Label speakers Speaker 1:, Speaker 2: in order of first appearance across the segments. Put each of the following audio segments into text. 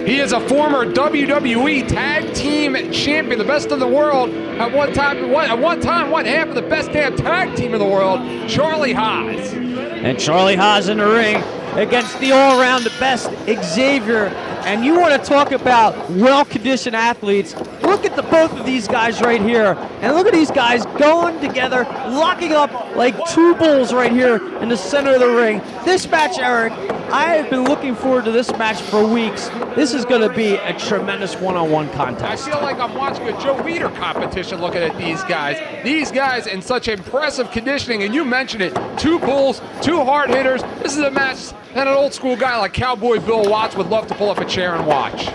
Speaker 1: He is a former WWE Tag Team Champion, the best in the world. At one time, one half of the best damn tag team in the world, Charlie Haas.
Speaker 2: And Charlie Haas in the ring against the all-around best Xavier. And you want to talk about well-conditioned athletes. Look at the both of these guys right here. And look at these guys going together, locking up like two bulls right here in the center of the ring. This match, Eric, I have been looking forward to this match for weeks. This is going to be a tremendous one-on-one contest.
Speaker 1: I feel like I'm watching a Joe Weider competition looking at these guys. These guys in such impressive conditioning, and you mentioned it, two bulls, two hard hitters. This is a match that an old school guy like Cowboy Bill Watts would love to pull up a chair and watch.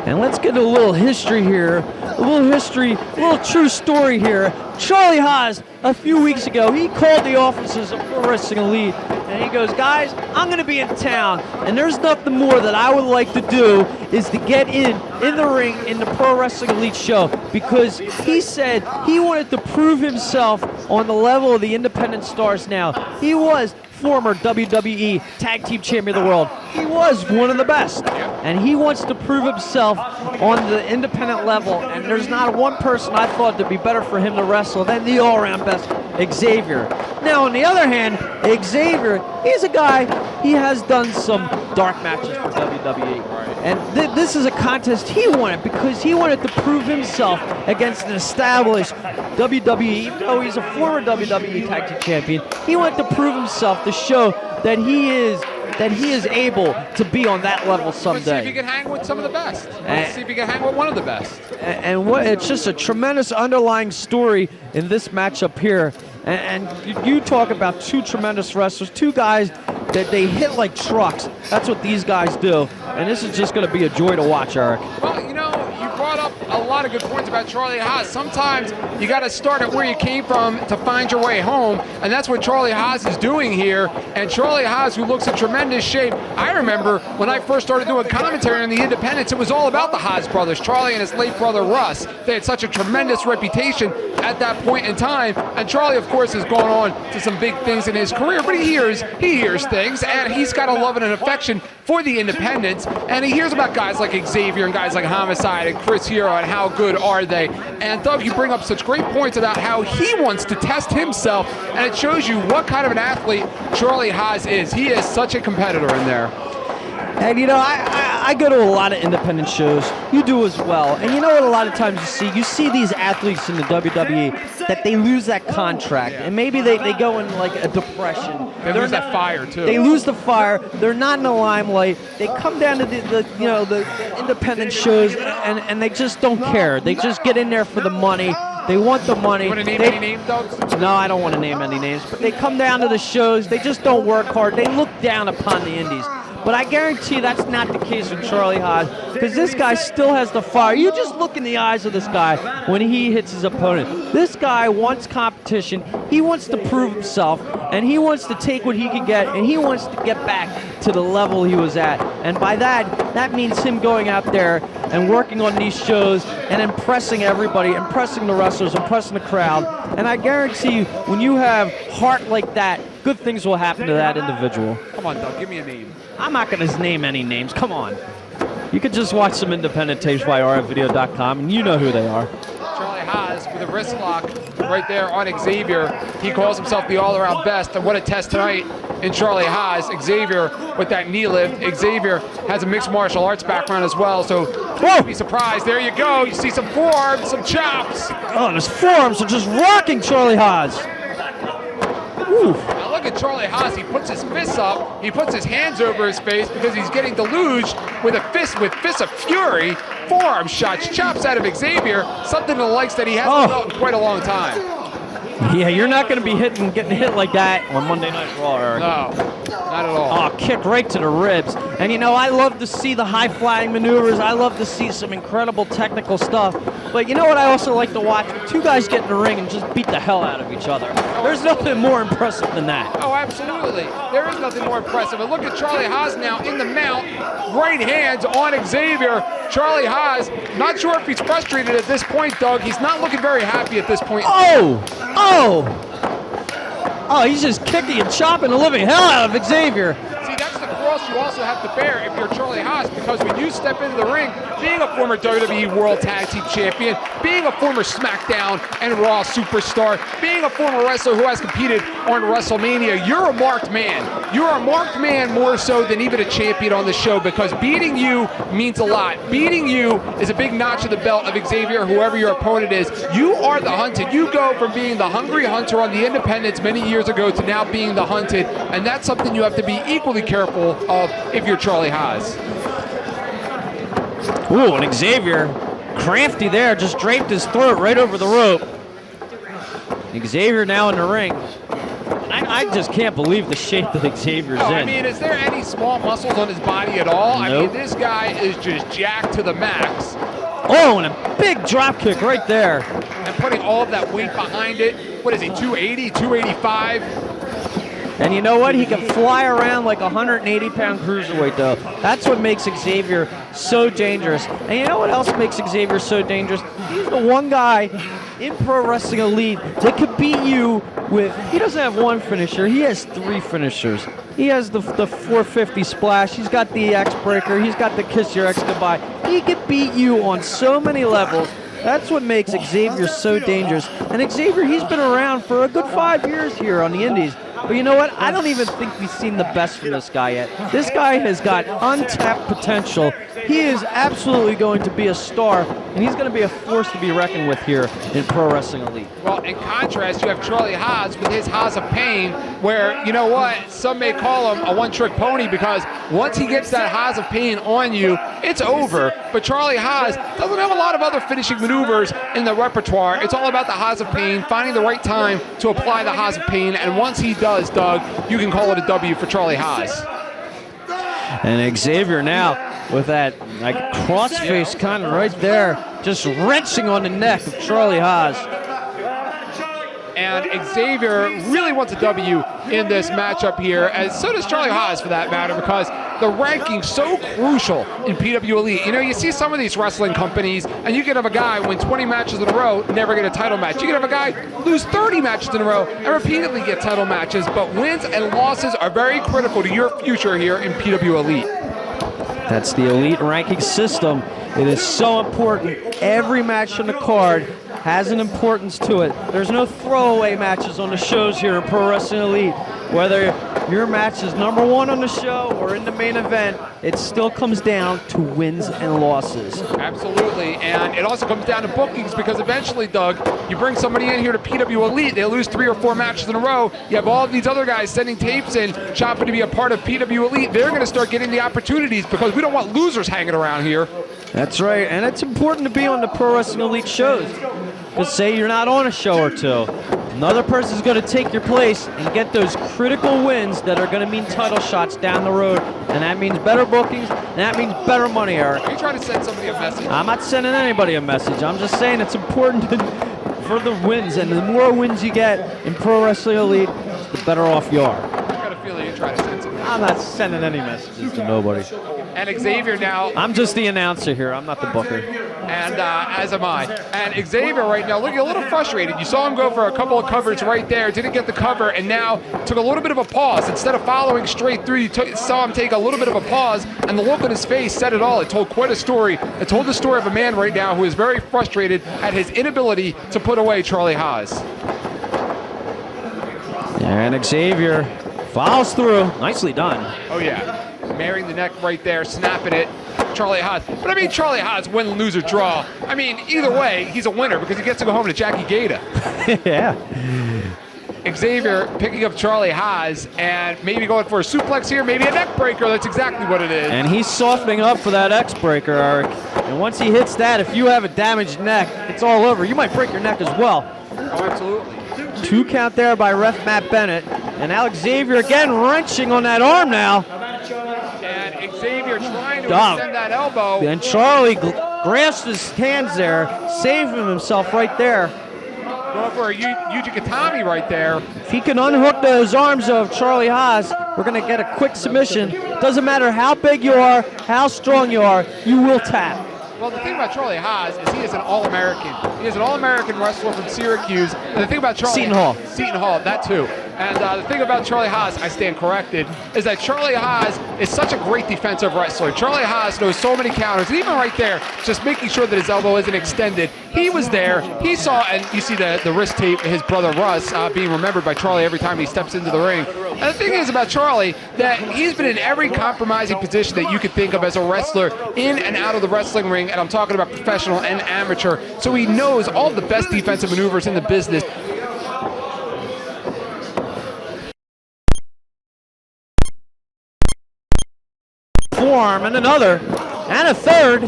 Speaker 2: And let's get a little history here, a little true story here. Charlie Haas, a few weeks ago, he called the offices of Pro Wrestling Elite, and he goes, guys, I'm going to be in town, and there's nothing more that I would like to do is to get in the ring in the Pro Wrestling Elite show, because he said he wanted to prove himself on the level of the independent stars now. He was former WWE Tag Team Champion of the world. He was one of the best. And he wants to prove himself on the independent level. And there's not one person I thought would be better for him to wrestle than the all-around best, Xavier. Now, on the other hand, Xavier, he's a guy, he has done some dark matches for WWE. And this is a contest he wanted because he wanted to prove himself against an established WWE, even though he's a former WWE Tag Team Champion. He wanted to prove himself to show that he is able to be on that level someday.
Speaker 1: Let's see if he can hang with some of the best. Let's see if he can hang with one of the best.
Speaker 2: And it's just a tremendous underlying story in this matchup here. And you talk about two tremendous wrestlers, two guys that they hit like trucks. That's what these guys do. And this is just going to be a joy to watch, Eric.
Speaker 1: Well, you know, you brought up a lot of good points about Charlie Haas. Sometimes you got to start at where you came from to find your way home, and that's what Charlie Haas is doing here. And Charlie Haas, who looks in tremendous shape. I remember when I first started doing commentary on the independents, it was all about the Haas brothers, Charlie and his late brother Russ. They had such a tremendous reputation at that point in time. And Charlie, of course, has gone on to some big things in his career, but he hears things, and he's got a love and an affection for the independents, and he hears about guys like Xavier and guys like Homicide and Chris Hero and how good are they. And Doug, you bring up such great points about how he wants to test himself, and it shows you what kind of an athlete Charlie Haas is. He is such a competitor in there.
Speaker 2: And you know, I go to a lot of independent shows. You do as well. And you know what a lot of times you see these athletes in the WWE that they lose that contract. And maybe they go in like a depression.
Speaker 1: They lose that fire too.
Speaker 2: They lose the fire. They're not in the limelight. They come down to the independent shows and they just don't care. They just get in there for the money. They want the money.
Speaker 1: You want to name any names, Doug?
Speaker 2: No, I don't want to name any names. But they come down to the shows. They just don't work hard. They look down upon the indies. But I guarantee that's not the case with Charlie Haas, because this guy still has the fire. You just look in the eyes of this guy when he hits his opponent. This guy wants competition. He wants to prove himself, and he wants to take what he can get, and he wants to get back to the level he was at. And by that means him going out there and working on these shows and impressing everybody, impressing the wrestlers, impressing the crowd. And I guarantee you, when you have heart like that, good things will happen to that individual.
Speaker 1: Come on, Doug, give me a name.
Speaker 2: I'm not going to name any names. Come on. You could just watch some independent tapes by rfvideo.com, and you know who they are.
Speaker 1: Charlie Haas with a wrist lock right there on Xavier. He calls himself the all-around best, and what a test tonight in Charlie Haas. Xavier with that knee lift. Xavier has a mixed martial arts background as well, so don't be surprised. There you go. You see some forearms, some chops.
Speaker 2: Oh, and his forearms are just rocking Charlie Haas. Ooh.
Speaker 1: Now look at Charlie Haas. He puts his fists up. He puts his hands over his face because he's getting deluged with fists of fury. Forearm shots, chops out of Xavier. Something to the likes that he hasn't felt in quite a long time.
Speaker 2: Yeah, you're not going to be getting hit like that on Monday Night Raw, Eric.
Speaker 1: No, not at all.
Speaker 2: Oh, kick right to the ribs. And you know, I love to see the high-flying maneuvers. I love to see some incredible technical stuff. But you know what I also like to watch? Two guys get in the ring and just beat the hell out of each other. There's nothing more impressive than that.
Speaker 1: Oh, absolutely. There is nothing more impressive. And look at Charlie Haas now in the mount. Right hands on Xavier. Charlie Haas, not sure if he's frustrated at this point, Doug. He's not looking very happy at this point.
Speaker 2: Oh, he's just kicking and chopping the living hell out of Xavier.
Speaker 1: See, that's the cross you also have to bear if you're Charlie Haas, because when you step into the ring, being a former WWE World Tag Team Champion, being a former SmackDown and Raw superstar, being a former wrestler who has competed on WrestleMania, you're a marked man. You're a marked man more so than even a champion on the show, because beating you means a lot. Beating you is a big notch of the belt of Xavier, whoever your opponent is. You are the hunted. You go from being the hungry hunter on the independents many years ago to now being the hunted, and that's something you have to be equally careful of if you're Charlie Haas.
Speaker 2: Ooh, and Xavier, crafty there, just draped his throat right over the rope. Xavier now in the ring. I just can't believe the shape that Xavier's in.
Speaker 1: I mean, is there any small muscles on his body at all?
Speaker 2: Nope.
Speaker 1: I mean, this guy is just jacked to the max.
Speaker 2: Oh, and a big drop kick right there.
Speaker 1: And putting all of that weight behind it. What is he, 280, 285?
Speaker 2: And you know what? He can fly around like a 180-pound cruiserweight, though. That's what makes Xavier so dangerous. And you know what else makes Xavier so dangerous? He's the one guy in Pro Wrestling Elite that could beat you with, he doesn't have one finisher, he has 3 finishers. He has the 450 splash, he's got the X breaker, he's got the kiss your ex goodbye. He could beat you on so many levels. That's what makes Xavier so dangerous. And Xavier, he's been around for a good 5 years here on the Indies. But you know what? I don't even think we've seen the best from this guy yet. This guy has got untapped potential. He is absolutely going to be a star, and he's going to be a force to be reckoned with here in Pro Wrestling Elite.
Speaker 1: Well, in contrast, you have Charlie Haas with his Haas of Pain, where, you know what, some may call him a one-trick pony, because once he gets that Haas of Pain on you, it's over. But Charlie Haas doesn't have a lot of other finishing maneuvers in the repertoire. It's all about the Haas of Pain, finding the right time to apply the Haas of Pain, and once he does, Doug, you can call it a W for Charlie Haas.
Speaker 2: And Xavier now with that like crossface kind of right there, just wrenching on the neck of Charlie Haas.
Speaker 1: And Xavier really wants a W in this matchup here, as so does Charlie Haas for that matter, because the ranking's so crucial in PWElite. You know, you see some of these wrestling companies, and you can have a guy win 20 matches in a row, never get a title match. You can have a guy lose 30 matches in a row and repeatedly get title matches, but wins and losses are very critical to your future here in PWElite.
Speaker 2: That's the Elite ranking system. It is so important. Every match on the card has an importance to it. There's no throwaway matches on the shows here in Pro Wrestling Elite. Whether your match is number 1 on the show or in the main event, it still comes down to wins and losses.
Speaker 1: Absolutely, and it also comes down to bookings, because eventually, Doug, you bring somebody in here to PWElite, they lose 3 or 4 matches in a row, you have all of these other guys sending tapes in, shopping to be a part of PWElite. They're going to start getting the opportunities, because we don't want losers hanging around here.
Speaker 2: That's right, and it's important to be on the Pro Wrestling Elite shows. Because say you're not on a show or two, another person's going to take your place and get those critical wins that are going to mean title shots down the road. And that means better bookings, and that means better money, Eric.
Speaker 1: Are you trying to send somebody a message?
Speaker 2: I'm not sending anybody a message. I'm just saying it's important for the wins, and the more wins you get in Pro Wrestling Elite, the better off you are.
Speaker 1: I've got a feeling you're trying to send something.
Speaker 2: I'm not sending any messages to nobody.
Speaker 1: And Xavier now.
Speaker 2: I'm just the announcer here. I'm not the booker.
Speaker 1: And as am I. And Xavier right now looking a little frustrated. You saw him go for a couple of covers right there, didn't get the cover, and now took a little bit of a pause. Instead of following straight through, you saw him take a little bit of a pause, and the look on his face said it all. It told quite a story. It told the story of a man right now who is very frustrated at his inability to put away Charlie Haas.
Speaker 2: And Xavier follows through. Nicely done.
Speaker 1: Oh, yeah. Marrying the neck right there, snapping it. Charlie Haas. But I mean, Charlie Haas, win, lose, or draw. I mean, either way, he's a winner, because he gets to go home to Jackie Gata.
Speaker 2: Yeah.
Speaker 1: Xavier picking up Charlie Haas and maybe going for a suplex here, maybe a neck breaker. That's exactly what it is.
Speaker 2: And he's softening up for that X breaker, Eric. And once he hits that, if you have a damaged neck, it's all over. You might break your neck as well.
Speaker 1: Oh, absolutely.
Speaker 2: 2 count there by ref Matt Bennett. And now Xavier again wrenching on that arm now.
Speaker 1: And Xavier trying to extend that elbow.
Speaker 2: And Charlie grasped his hands there, saving himself right there.
Speaker 1: Going for a Ujikatami right there.
Speaker 2: If he can unhook those arms of Charlie Haas, we're going to get a quick submission. Doesn't matter how big you are, how strong you are, you will tap.
Speaker 1: Well, the thing about Charlie Haas is he is an All-American. He is an All-American wrestler from Syracuse. And the thing about Charlie...
Speaker 2: Seton Hall.
Speaker 1: Seton Hall, that too. And the thing about Charlie Haas, I stand corrected, is that Charlie Haas is such a great defensive wrestler. Charlie Haas knows so many counters, and even right there, just making sure that his elbow isn't extended. He was there. He saw, and you see the wrist tape, his brother Russ being remembered by Charlie every time he steps into the ring. And the thing is about Charlie, that he's been in every compromising position that you could think of as a wrestler in and out of the wrestling ring, and I'm talking about professional and amateur. So he knows all the best defensive maneuvers in the business.
Speaker 2: Forearm and another, and a third.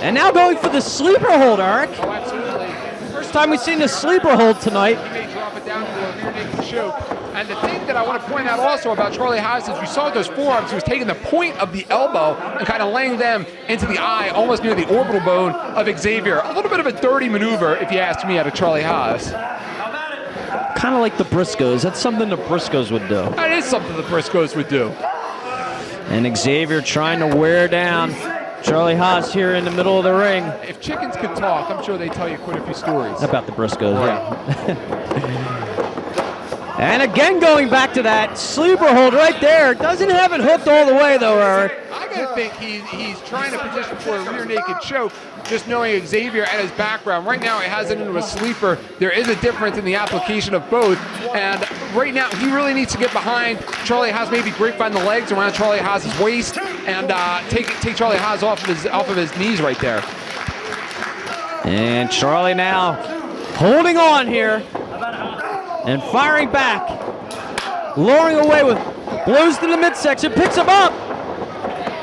Speaker 2: And now going for the sleeper hold, Eric.
Speaker 1: Oh, absolutely.
Speaker 2: First time we've seen the sleeper hold tonight.
Speaker 1: He may drop it down to a rear naked choke. And the thing that I want to point out also about Charlie Haas is you saw those forearms, he was taking the point of the elbow and kind of laying them into the eye, almost near the orbital bone of Xavier. A little bit of a dirty maneuver, if you ask me, out of Charlie Haas.
Speaker 2: Kind of like the Briscoes. That's something the Briscoes would do.
Speaker 1: That is something the Briscoes would do.
Speaker 2: And Xavier trying to wear down Charlie Haas here in the middle of the ring.
Speaker 1: If chickens could talk, I'm sure they'd tell you quite a few stories.
Speaker 2: About the Briscoes,
Speaker 1: Right.
Speaker 2: yeah. And again going back to that sleeper hold right there. Doesn't have it hooked all the way though, Eric.
Speaker 1: I gotta think he's trying to position for a rear naked choke, just knowing Xavier and his background. Right now he has it into a sleeper. There is a difference in the application of both, and right now he really needs to get behind Charlie Haas, maybe grapevine the legs around Charlie Haas's waist, and take Charlie Haas off of his knees right there.
Speaker 2: And Charlie now holding on here and firing back, lowering away with blows to the midsection, picks him up.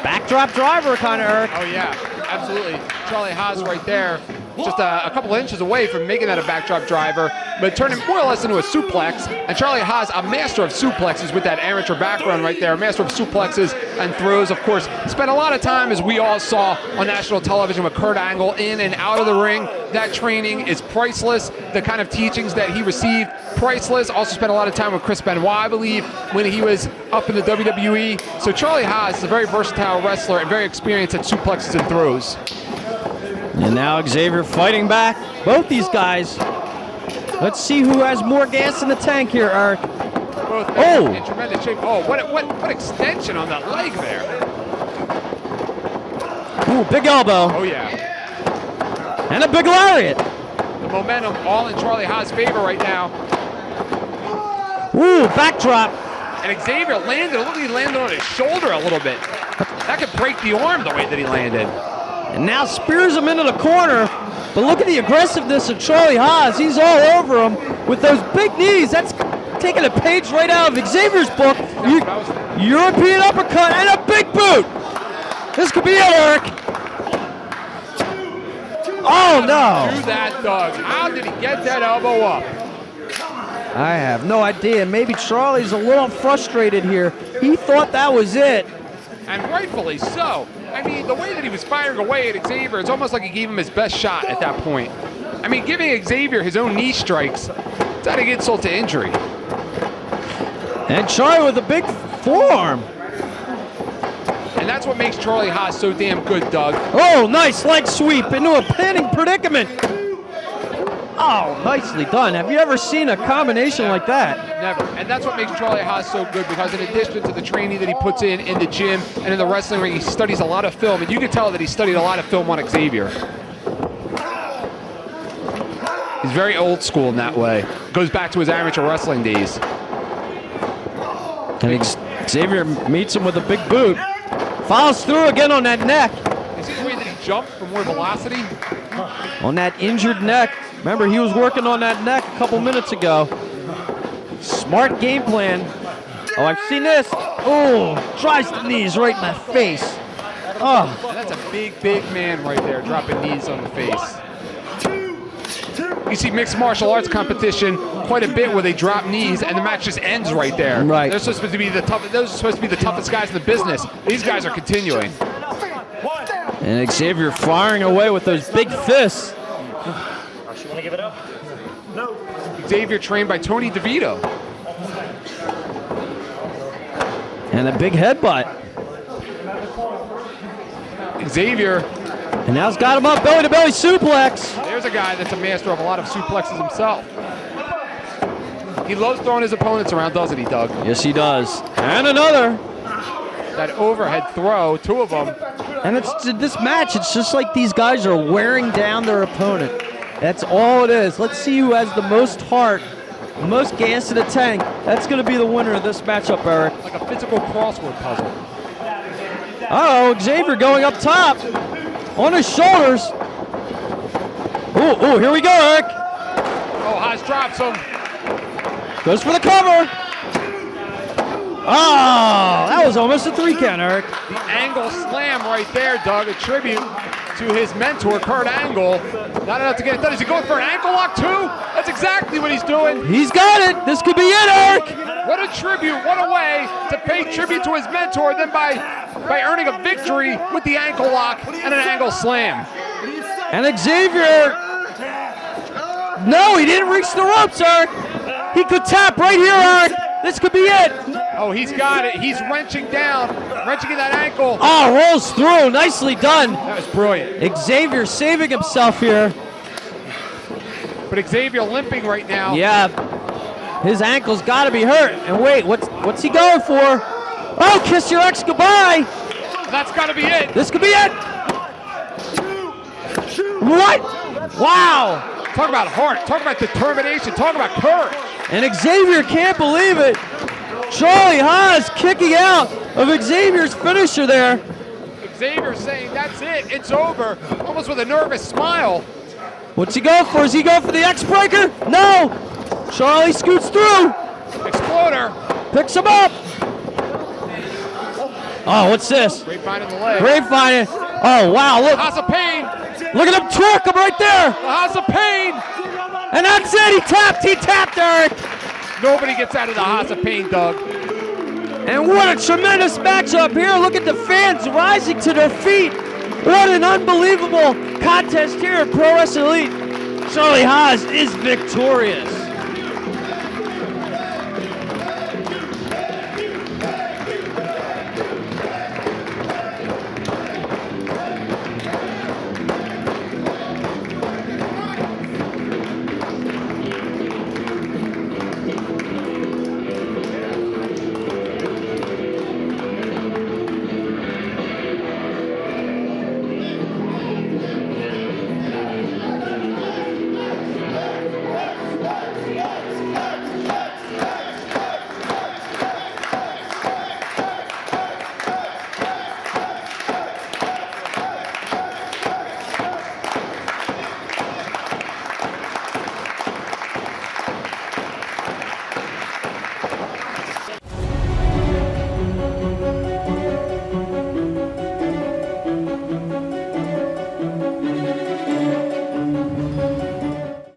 Speaker 2: Backdrop driver kind of, Eric.
Speaker 1: Oh yeah, absolutely. Charlie Haas right there, just a couple of inches away from making that a backdrop driver, but turning more or less into a suplex. And Charlie Haas, a master of suplexes with that amateur background right there, a master of suplexes and throws, of course. Spent a lot of time, as we all saw on national television, with Kurt Angle in and out of the ring. That training is priceless. The kind of teachings that he received, priceless. Also spent a lot of time with Chris Benoit, I believe, when he was up in the WWE. So Charlie Haas is a very versatile wrestler and very experienced at suplexes and throws.
Speaker 2: And now Xavier fighting back. Both these guys. Let's see who has more gas in the tank here, Eric.
Speaker 1: Both men in tremendous shape. Oh, what extension on that leg there.
Speaker 2: Ooh, big elbow.
Speaker 1: Oh, yeah.
Speaker 2: And a big lariat.
Speaker 1: The momentum all in Charlie Haas' favor right now.
Speaker 2: Ooh, backdrop.
Speaker 1: And Xavier landed, look, he landed on his shoulder a little bit. That could break the arm the way that he landed.
Speaker 2: And now spears him into the corner. But look at the aggressiveness of Charlie Haas. He's all over him with those big knees. That's taking a page right out of Xavier's book. European uppercut and a big boot. This could be it, Eric. Oh, no.
Speaker 1: Do that, Doug. How did he get that elbow up?
Speaker 2: I have no idea. Maybe Charlie's a little frustrated here. He thought that was it.
Speaker 1: And rightfully so. I mean, the way that he was firing away at Xavier, it's almost like he gave him his best shot at that point. I mean, giving Xavier his own knee strikes, it's adding insult to injury.
Speaker 2: And Charlie with a big forearm.
Speaker 1: And that's what makes Charlie Haas so damn good, Doug.
Speaker 2: Oh, nice leg sweep into a pinning predicament. Oh, nicely done. Have you ever seen a combination like that?
Speaker 1: Never. And that's what makes Charlie Haas so good, because in addition to the training that he puts in the gym and in the wrestling ring, he studies a lot of film, and you can tell that he studied a lot of film on Xavier. He's very old school in that way. Goes back to his amateur wrestling days.
Speaker 2: And Xavier meets him with a big boot. Follows through again on that neck.
Speaker 1: You see the way that he jumped for more velocity?
Speaker 2: On that injured neck. Remember, he was working on that neck a couple minutes ago. Smart game plan. Oh, I've seen this. Oh, tries the knees right in the face. Oh.
Speaker 1: That's a big, big man right there, dropping knees on the face. You see mixed martial arts competition quite a bit where they drop knees and the match just ends right there.
Speaker 2: Right.
Speaker 1: They're supposed to be the those are supposed to be the toughest guys in the business. These guys are continuing.
Speaker 2: And Xavier firing away with those big fists.
Speaker 3: You want to give it up? No.
Speaker 1: Xavier trained by Tony DeVito.
Speaker 2: And a big headbutt.
Speaker 1: Xavier.
Speaker 2: And now he's got him up, belly-to-belly suplex.
Speaker 1: There's a guy that's a master of a lot of suplexes himself. He loves throwing his opponents around, doesn't he, Doug?
Speaker 2: Yes, he does. And another.
Speaker 1: That overhead throw, 2 of them.
Speaker 2: And this match, it's just like these guys are wearing down their opponent. That's all it is. Let's see who has the most heart, the most gas in the tank. That's going to be the winner of this matchup, Eric.
Speaker 1: Like a physical crossword puzzle.
Speaker 2: Uh-oh, Xavier going up top on his shoulders. Ooh, here we go, Eric.
Speaker 1: Oh, Haas drops him.
Speaker 2: Goes for the cover. Oh, that was almost a 3 count, Eric.
Speaker 1: The angle slam right there, Doug, a tribute to his mentor, Kurt Angle. Not enough to get it done. Is he going for an ankle lock, too? That's exactly what he's doing.
Speaker 2: He's got it. This could be it, Eric.
Speaker 1: What a tribute, what a way to pay tribute to his mentor, then by earning a victory with the ankle lock and an angle slam.
Speaker 2: And Xavier, no, he didn't reach the ropes, Eric. He could tap right here, Eric. This could be it.
Speaker 1: Oh, he's got it. He's wrenching down, wrenching in that ankle.
Speaker 2: Oh, rolls through. Nicely done.
Speaker 1: That was brilliant.
Speaker 2: Xavier saving himself here.
Speaker 1: But Xavier limping right now.
Speaker 2: Yeah, his ankle's got to be hurt. And wait, what's he going for? Oh, kiss your ex goodbye.
Speaker 1: That's got to be it.
Speaker 2: This could be it. What? Wow.
Speaker 1: Talk about heart. Talk about determination. Talk about courage.
Speaker 2: And Xavier can't believe it. Charlie Haas kicking out of Xavier's finisher there.
Speaker 1: Xavier saying, that's it. It's over. Almost with a nervous smile.
Speaker 2: What's he going for? Is he going for the X-Breaker? No. Charlie scoots through.
Speaker 1: Exploder.
Speaker 2: Picks him up. Oh, what's this?
Speaker 1: Grapevine in the leg.
Speaker 2: Grapevine. Oh, wow, look.
Speaker 1: Haas of pain.
Speaker 2: Look at him twerk him right there.
Speaker 1: Haas of pain.
Speaker 2: And that's it. He tapped, Eric.
Speaker 1: Nobody gets out of the Haas of pain, Doug.
Speaker 2: And what a tremendous matchup here. Look at the fans rising to their feet. What an unbelievable contest here at Pro Wrestling Elite. Charlie Haas is victorious.